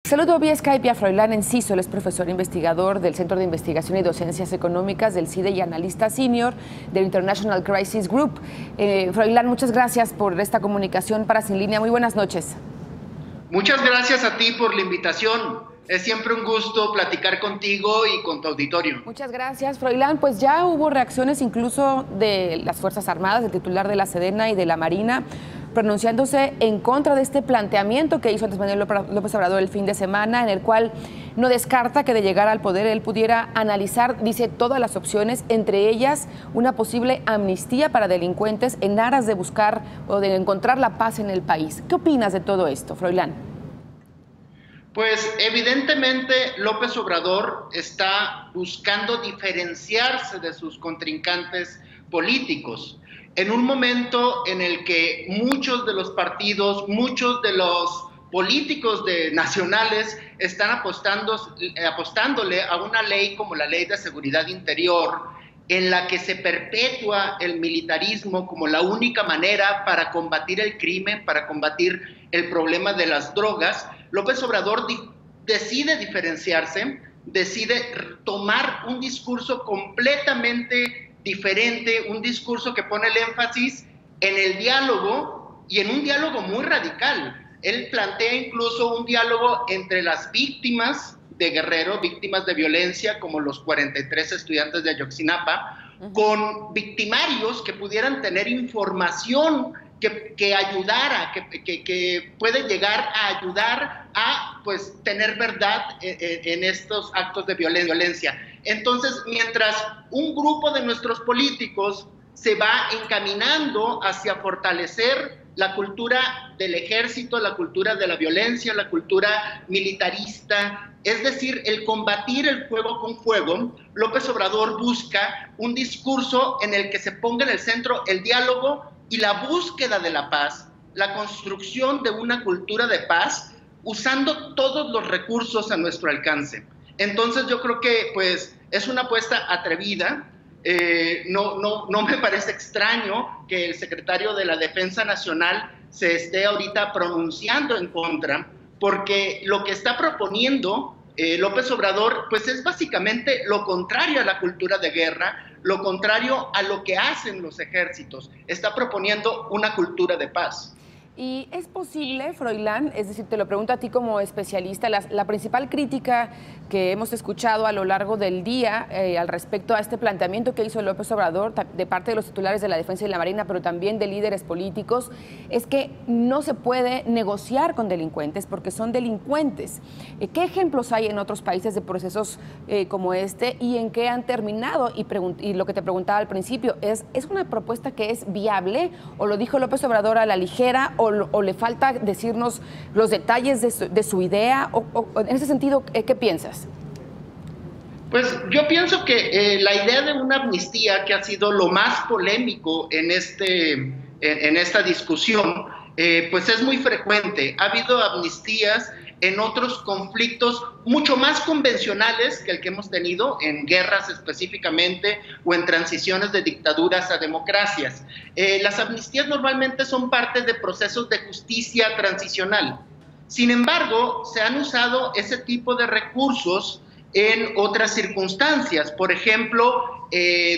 Saludo vía Skype a Froilán Enciso, él es profesor investigador del Centro de Investigación y Docencias Económicas del CIDE y analista senior del International Crisis Group. Froilán, muchas gracias por esta comunicación para Sin Línea. Muy buenas noches. Muchas gracias a ti por la invitación. Es siempre un gusto platicar contigo y con tu auditorio. Muchas gracias, Froilán. Pues ya hubo reacciones incluso de las Fuerzas Armadas, del titular de la Sedena y de la Marina, pronunciándose en contra de este planteamiento que hizo Andrés Manuel López Obrador el fin de semana, en el cual no descarta que de llegar al poder él pudiera analizar, dice, todas las opciones, entre ellas una posible amnistía para delincuentes en aras de buscar o de encontrar la paz en el país. ¿Qué opinas de todo esto, Froilán? Pues evidentemente López Obrador está buscando diferenciarse de sus contrincantes políticos en un momento en el que muchos de los partidos, muchos de los políticos nacionales están apostándole a una ley como la Ley de Seguridad Interior, en la que se perpetúa el militarismo como la única manera para combatir el crimen, para combatir el problema de las drogas. López Obrador decide diferenciarse, decide tomar un discurso completamente diferente, un discurso que pone el énfasis en el diálogo y en un diálogo muy radical. Él plantea incluso un diálogo entre las víctimas de Guerrero, víctimas de violencia, como los 43 estudiantes de Ayotzinapa, con victimarios que pudieran tener información que ayudara, que puede llegar a ayudar a pues, tener verdad en estos actos de violencia. Entonces, mientras un grupo de nuestros políticos se va encaminando hacia fortalecer la cultura del ejército, la cultura de la violencia, la cultura militarista, es decir, el combatir el fuego con fuego, López Obrador busca un discurso en el que se ponga en el centro el diálogo y la búsqueda de la paz, la construcción de una cultura de paz, usando todos los recursos a nuestro alcance. Entonces yo creo que pues, es una apuesta atrevida. No me parece extraño que el secretario de la Defensa Nacional se esté ahorita pronunciando en contra, porque lo que está proponiendo López Obrador pues es básicamente lo contrario a la cultura de guerra, lo contrario a lo que hacen los ejércitos. Está proponiendo una cultura de paz. ¿Y es posible, Froilán, es decir, te lo pregunto a ti como especialista, la principal crítica que hemos escuchado a lo largo del día al respecto a este planteamiento que hizo López Obrador de parte de los titulares de la Defensa y la Marina, pero también de líderes políticos, es que no se puede negociar con delincuentes porque son delincuentes? ¿Qué ejemplos hay en otros países de procesos como este y en qué han terminado? Y lo que te preguntaba al principio, ¿es una propuesta que es viable o lo dijo López Obrador a la ligera o le falta decirnos los detalles de su idea? O en ese sentido, ¿qué piensas? Pues yo pienso que la idea de una amnistía, que ha sido lo más polémico en esta discusión, pues es muy frecuente. Ha habido amnistías en otros conflictos mucho más convencionales que el que hemos tenido, en guerras específicamente o en transiciones de dictaduras a democracias. Las amnistías normalmente son parte de procesos de justicia transicional. Sin embargo, se han usado ese tipo de recursos en otras circunstancias. Por ejemplo,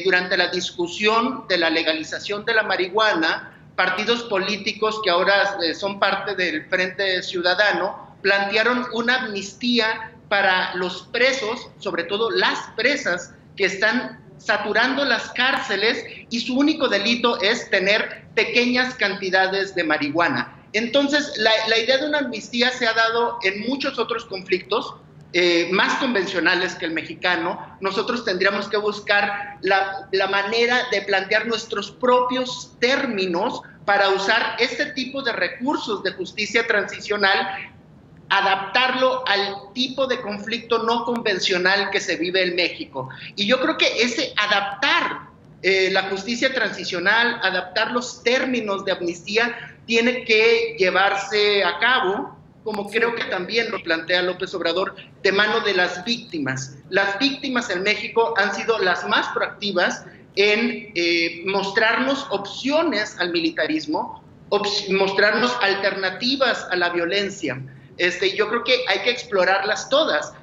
durante la discusión de la legalización de la marihuana, partidos políticos que ahora son parte del Frente Ciudadano plantearon una amnistía para los presos, sobre todo las presas que están saturando las cárceles y su único delito es tener pequeñas cantidades de marihuana. Entonces, la idea de una amnistía se ha dado en muchos otros conflictos más convencionales que el mexicano. Nosotros tendríamos que buscar la manera de plantear nuestros propios términos para usar este tipo de recursos de justicia transicional, adaptarlo al tipo de conflicto no convencional que se vive en México. Y yo creo que ese adaptar la justicia transicional, adaptar los términos de amnistía, tiene que llevarse a cabo, como creo que también lo plantea López Obrador, de mano de las víctimas. Las víctimas en México han sido las más proactivas en mostrarnos opciones al militarismo, mostrarnos alternativas a la violencia. Yo creo que hay que explorarlas todas.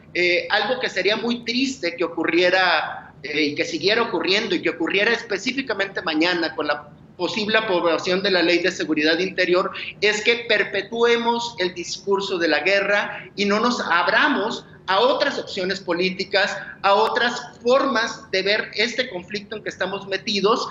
Algo que sería muy triste que ocurriera y que siguiera ocurriendo y que ocurriera específicamente mañana con la posible aprobación de la Ley de Seguridad Interior es que perpetuemos el discurso de la guerra y no nos abramos a otras opciones políticas, a otras formas de ver este conflicto en que estamos metidos,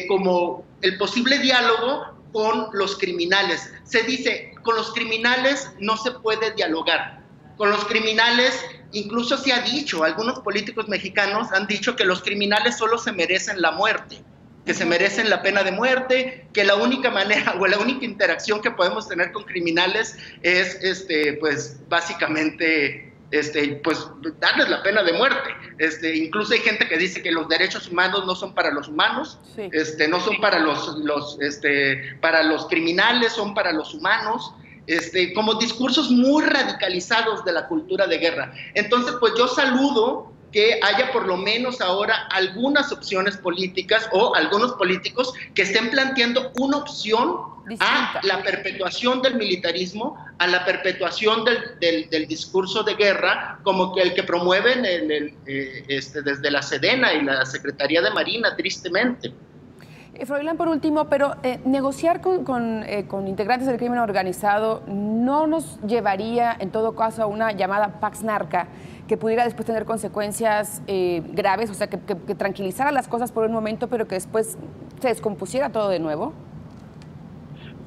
como el posible diálogo con los criminales. Se dice, con los criminales no se puede dialogar. Con los criminales, incluso se ha dicho, algunos políticos mexicanos han dicho que los criminales solo se merecen la muerte, que se merecen la pena de muerte, que la única manera o la única interacción que podemos tener con criminales es, pues, básicamente, pues, darles la pena de muerte. Incluso hay gente que dice que los derechos humanos no son para los humanos, sí. No son para para los criminales, son para los humanos. Como discursos muy radicalizados de la cultura de guerra. Entonces, pues yo saludo que haya por lo menos ahora algunas opciones políticas o algunos políticos que estén planteando una opción distinta a la perpetuación del militarismo, a la perpetuación del discurso de guerra, como que el que promueven desde la Sedena y la Secretaría de Marina, tristemente. Froilán, por último, pero negociar con integrantes del crimen organizado no nos llevaría, en todo caso, a una llamada Pax Narca que pudiera después tener consecuencias graves, o sea, que tranquilizara las cosas por un momento, pero que después se descompusiera todo de nuevo?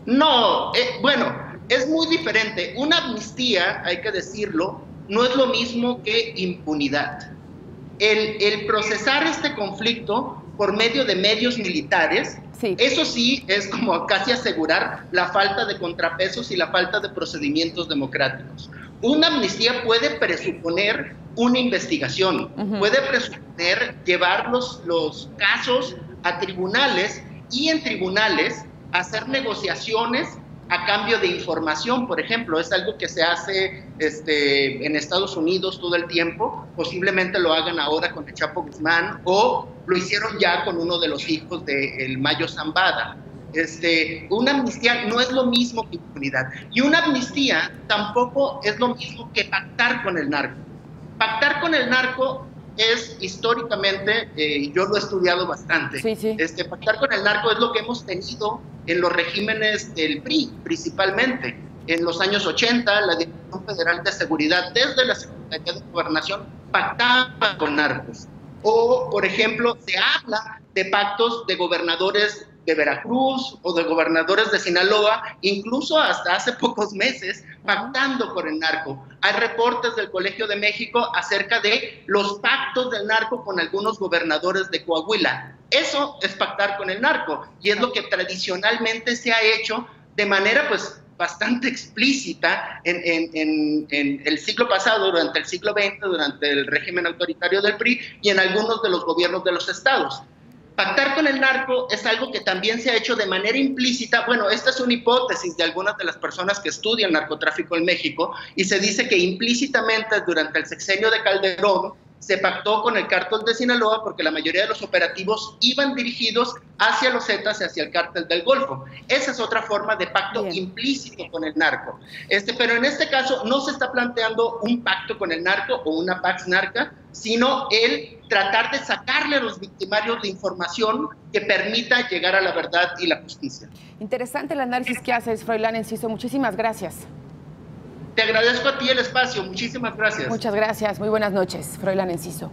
No, bueno, es muy diferente. Una amnistía, hay que decirlo, no es lo mismo que impunidad. El procesar este conflicto por medio de medios militares, sí. Eso sí es como casi asegurar la falta de contrapesos y la falta de procedimientos democráticos. Una amnistía puede presuponer una investigación, puede presuponer llevar los casos a tribunales y en tribunales hacer negociaciones a cambio de información, por ejemplo. Es algo que se hace en Estados Unidos todo el tiempo, posiblemente lo hagan ahora con el Chapo Guzmán, o lo hicieron ya con uno de los hijos del Mayo Zambada. Una amnistía no es lo mismo que impunidad, y una amnistía tampoco es lo mismo que pactar con el narco. Pactar con el narco es históricamente, yo lo he estudiado bastante, sí, sí. Pactar con el narco es lo que hemos tenido en los regímenes del PRI, principalmente. En los años 80, la Dirección Federal de Seguridad, desde la Secretaría de Gobernación, pactaba con narcos. O, por ejemplo, se habla de pactos de gobernadores de Veracruz o de gobernadores de Sinaloa, incluso hasta hace pocos meses, pactando con el narco. Hay reportes del Colegio de México acerca de los pactos del narco con algunos gobernadores de Coahuila. Eso es pactar con el narco, y es lo que tradicionalmente se ha hecho de manera, pues, bastante explícita en el siglo pasado, durante el siglo XX, durante el régimen autoritario del PRI y en algunos de los gobiernos de los estados. Pactar con el narco es algo que también se ha hecho de manera implícita. Bueno, esta es una hipótesis de algunas de las personas que estudian narcotráfico en México, y se dice que implícitamente durante el sexenio de Calderón se pactó con el cártel de Sinaloa porque la mayoría de los operativos iban dirigidos hacia los Zetas y hacia el cártel del Golfo. Esa es otra forma de pacto implícito con el narco. Pero en este caso no se está planteando un pacto con el narco o una pax narca, sino el tratar de sacarle a los victimarios la información que permita llegar a la verdad y la justicia. Interesante el análisis que haces, Froilán Enciso. Muchísimas gracias. Te agradezco a ti el espacio. Muchísimas gracias. Muchas gracias. Muy buenas noches, Froilán Enciso.